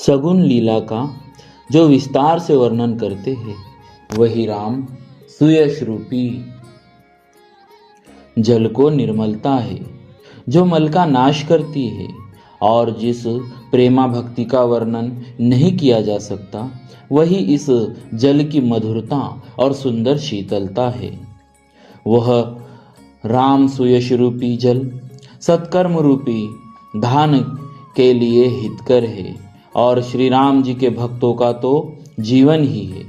सगुन लीला का जो विस्तार से वर्णन करते हैं वही राम सुयश रूपी जल को निर्मलता है जो मल का नाश करती है, और जिस प्रेमा भक्ति का वर्णन नहीं किया जा सकता वही इस जल की मधुरता और सुंदर शीतलता है। वह राम सुयश रूपी जल सत्कर्म रूपी धान के लिए हितकर है और श्री राम जी के भक्तों का तो जीवन ही है।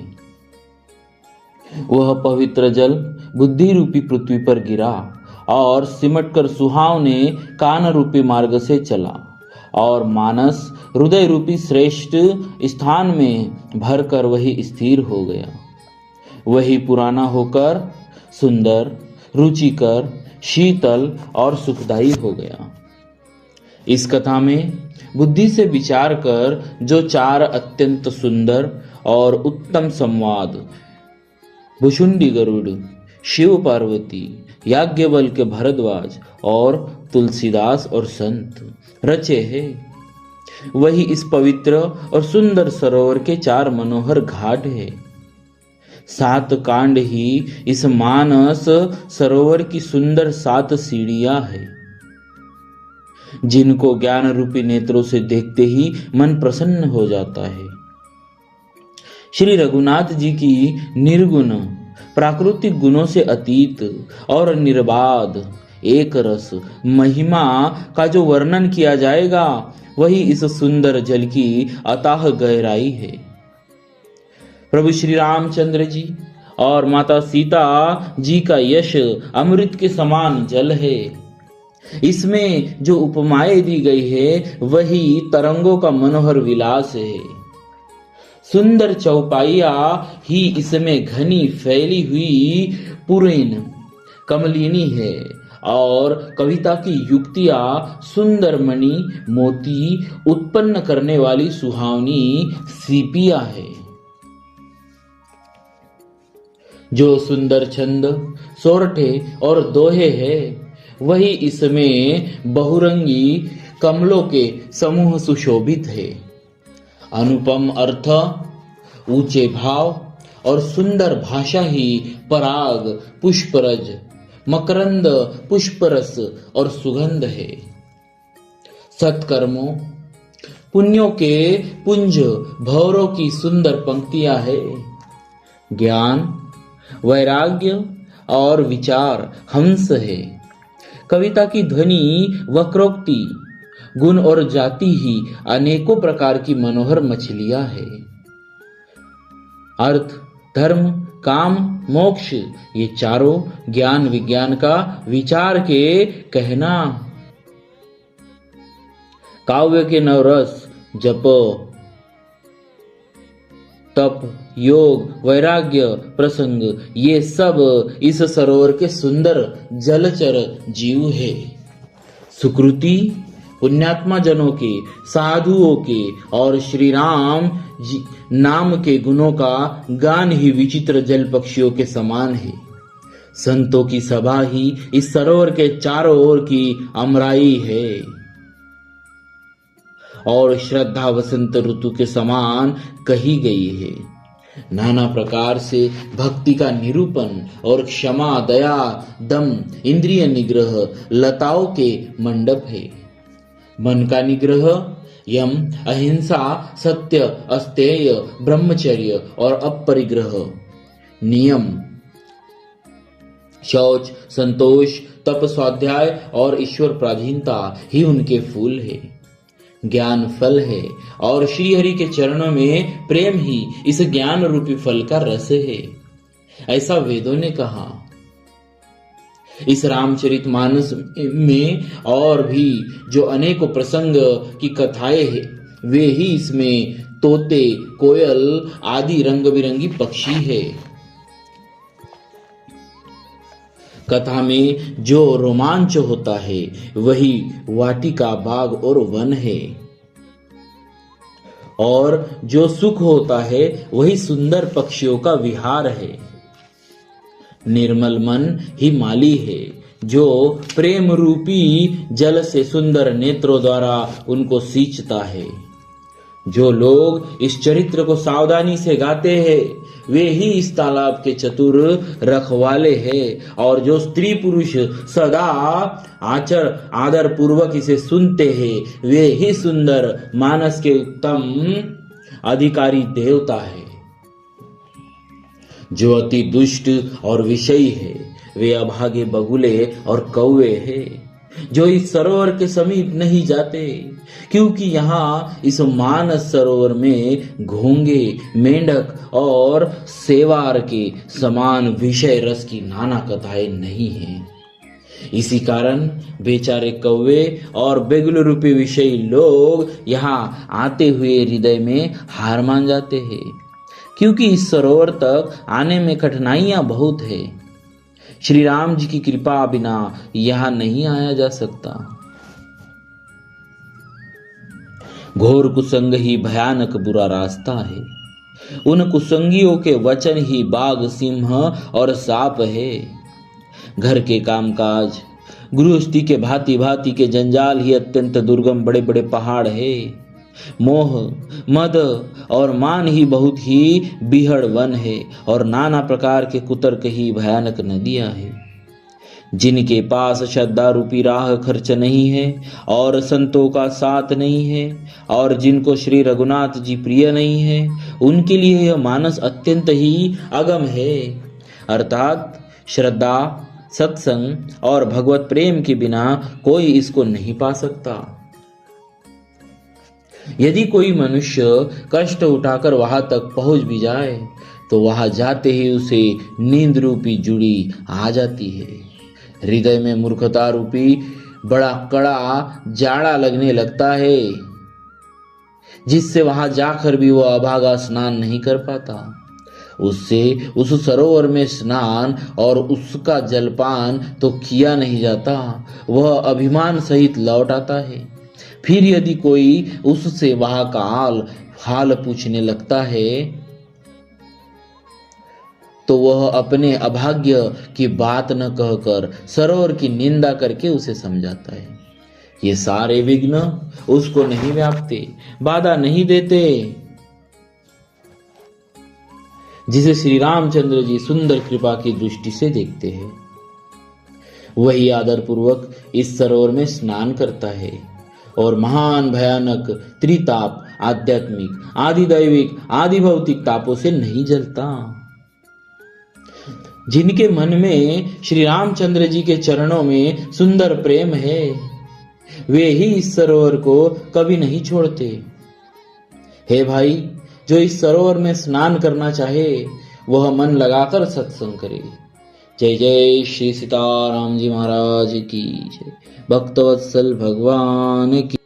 वह पवित्र जल बुद्धि रूपी पृथ्वी पर गिरा और सिमटकर सुहावने कान रूपी मार्ग से चला और मानस हृदय रूपी श्रेष्ठ स्थान में भरकर वही स्थिर हो गया। वही पुराना होकर सुंदर, रुचिकर, शीतल और सुखदायी हो गया। इस कथा में बुद्धि से विचार कर जो चार अत्यंत सुंदर और उत्तम संवाद भुशुंडी गरुड़, शिव पार्वती, याज्ञवल्क्य भरद्वाज और तुलसीदास और संत रचे हैं वही इस पवित्र और सुंदर सरोवर के चार मनोहर घाट है। 7 कांड ही इस मानस सरोवर की सुंदर 7 सीढ़ियां है जिनको ज्ञान रूपी नेत्रों से देखते ही मन प्रसन्न हो जाता है। श्री रघुनाथ जी की निर्गुण प्राकृतिक गुणों से अतीत और निर्बाध एक रस महिमा का जो वर्णन किया जाएगा वही इस सुंदर जल की अथाह गहराई है। प्रभु श्री रामचंद्र जी और माता सीता जी का यश अमृत के समान जल है। इसमें जो उपमाएं दी गई है वही तरंगों का मनोहर विलास है। सुंदर चौपाइया ही इसमें घनी फैली हुई पुरैन कमलिनी है और कविता की युक्तियां सुंदर मणि मोती उत्पन्न करने वाली सुहावनी सीपिया है। जो सुंदर छंद, सोरठे और दोहे है वही इसमें बहुरंगी कमलों के समूह सुशोभित है। अनुपम अर्थ, ऊंचे भाव और सुंदर भाषा ही पराग, पुष्परज, मकरंद, पुष्परस और सुगंध है। सत्कर्मों, पुण्यों के पुंज भौरों की सुंदर पंक्तियां है। ज्ञान, वैराग्य और विचार हंस है। कविता की ध्वनि, वक्रोक्ति, गुण और जाति ही अनेकों प्रकार की मनोहर मछलियां है। अर्थ, धर्म, काम, मोक्ष ये चारों ज्ञान विज्ञान का विचार के कहना। काव्य के नवरस, जप, तप, योग, वैराग्य, प्रसंग ये सब इस सरोवर के सुंदर जलचर जीव है। सुकृति, पुण्यात्मा जनों के, साधुओं के और श्री राम जी नाम के गुणों का गान ही विचित्र जल पक्षियों के समान है। संतों की सभा ही इस सरोवर के चारों ओर की अमराई है और श्रद्धा वसंत ऋतु के समान कही गई है। नाना प्रकार से भक्ति का निरूपण और क्षमा, दया, दम, इंद्रिय निग्रह लताओं के मंडप है। मन का निग्रह, यम, अहिंसा, सत्य, अस्तेय, ब्रह्मचर्य और अपरिग्रह, नियम, शौच, संतोष, तप, स्वाध्याय और ईश्वर प्राधीनता ही उनके फूल है। ज्ञान फल है और श्रीहरि के चरणों में प्रेम ही इस ज्ञान रूपी फल का रस है, ऐसा वेदों ने कहा। इस रामचरितमानस में और भी जो अनेकों प्रसंग की कथाएं हैं वे ही इसमें तोते, कोयल आदि रंग बिरंगी पक्षी है। कथा में जो रोमांच होता है वही वाटिका, बाग और वन है और जो सुख होता है वही सुंदर पक्षियों का विहार है। निर्मल मन ही माली है जो प्रेम रूपी जल से सुंदर नेत्रों द्वारा उनको सींचता है। जो लोग इस चरित्र को सावधानी से गाते हैं वे ही इस तालाब के चतुर रखवाले हैं, और जो स्त्री पुरुष सदा आदर पूर्वक इसे सुनते हैं वे ही सुंदर मानस के उत्तम अधिकारी देवता है। जो अति दुष्ट और विषयी है वे अभागे बगुले और कौवे हैं, जो इस सरोवर के समीप नहीं जाते, क्योंकि यहाँ इस मानस सरोवर में घोंगे, मेंढक और सेवार के समान विषय रस की नाना कथाएं नहीं हैं। इसी कारण बेचारे कौवे और बेगुल रूपी विषयी लोग यहाँ आते हुए हृदय में हार मान जाते हैं, क्योंकि इस सरोवर तक आने में कठिनाइयां बहुत है। श्री राम जी की कृपा बिना यहां नहीं आया जा सकता। घोर कुसंग ही भयानक बुरा रास्ता है। उन कुसंगियों के वचन ही बाघ, सिंह और सांप है। घर के कामकाज, गृहस्थी के भांति भांति के जंजाल ही अत्यंत दुर्गम बड़े बड़े पहाड़ है। मोह, मद और मान ही बहुत ही बिहड़ वन है, और नाना प्रकार के कुतर्क ही भयानक नदियां हैं। जिनके पास श्रद्धा रूपी राह खर्च नहीं है और संतों का साथ नहीं है, और जिनको श्री रघुनाथ जी प्रिय नहीं है, उनके लिए यह मानस अत्यंत ही अगम है। अर्थात श्रद्धा, सत्संग और भगवत प्रेम के बिना कोई इसको नहीं पा सकता। यदि कोई मनुष्य कष्ट उठाकर वहां तक पहुंच भी जाए तो वहां जाते ही उसे नींद रूपी जुड़ी आ जाती है। हृदय में मूर्खता रूपी बड़ा कड़ा जाड़ा लगने लगता है, जिससे वहां जाकर भी वह अभागा स्नान नहीं कर पाता। उससे उस सरोवर में स्नान और उसका जलपान तो किया नहीं जाता, वह अभिमान सहित लौट आता है। फिर यदि कोई उससे वहां का हाल पूछने लगता है तो वह अपने अभाग्य की बात न कहकर सरोवर की निंदा करके उसे समझाता है। ये सारे विघ्न उसको नहीं व्यापते, बाधा नहीं देते। जिसे श्री रामचंद्र जी सुंदर कृपा की दृष्टि से देखते हैं, वही आदर पूर्वक इस सरोवर में स्नान करता है और महान भयानक त्रिताप, आध्यात्मिक, आदि दैविक, आदि भौतिक तापों से नहीं जलता। जिनके मन में श्री रामचंद्र जी के चरणों में सुंदर प्रेम है, वे ही इस सरोवर को कभी नहीं छोड़ते। हे भाई, जो इस सरोवर में स्नान करना चाहे वह मन लगाकर सत्संग करे। जय जय श्री सीताराम जी महाराज की जय। भक्तवत्सल भगवान की